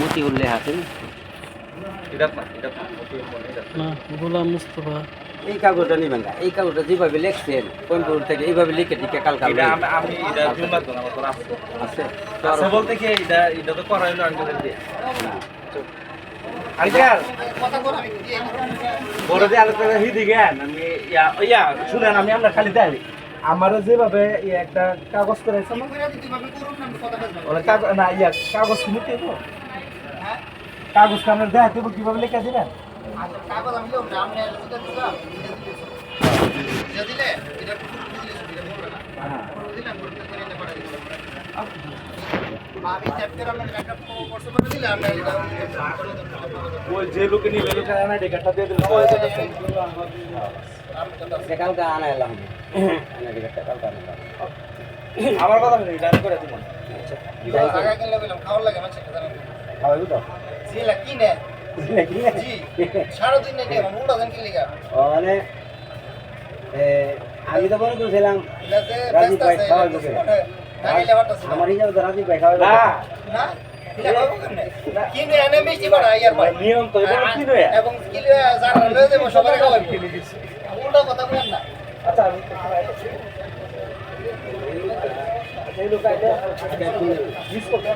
মতিউল লেখা আছে না? না গোলাম মুস্তফা। এই কাগজটা নিবেন না, এই কাগজটা যেভাবে লিখছেন কম্পিউটার থেকে এইভাবে লিখে টিকে কালকে আমি এটা জুন লাগতো না, আমার তো আছে। আছে আছে বলতে কি এটা তো করা হলো আঙ্কেলের দিয়ে। আঙ্কেল বড় যে আলোচনা হিদি জ্ঞান আমি ইয়া শুনেন, আমি আমরা খালি দেয় আমার যেভাবে একটা কাগজ করে না ইয়া কাগজ কিনতে দেবো, কাগজ আমরা দেয় দেবো কিভাবে লেখা দিবেন। ওই যে লোকে নিবে লোকে আনা ডেকাটা দিয়ে দিল কালকে আনা এলাম আনা টিকিটটা কালকে আনা এলাম। আমার কথা নেই জানি করে তুমি খাওয়াবি তো? মানে আমি তো মনে করছিলাম রাজীব ভাই খাওয়াবো আমার হিসাবে তো রাজীব ভাই খাওয়াবো নিয়ম তো এটা কি নয়। আচ্ছা আমি এই লোক আইলে মিস করতে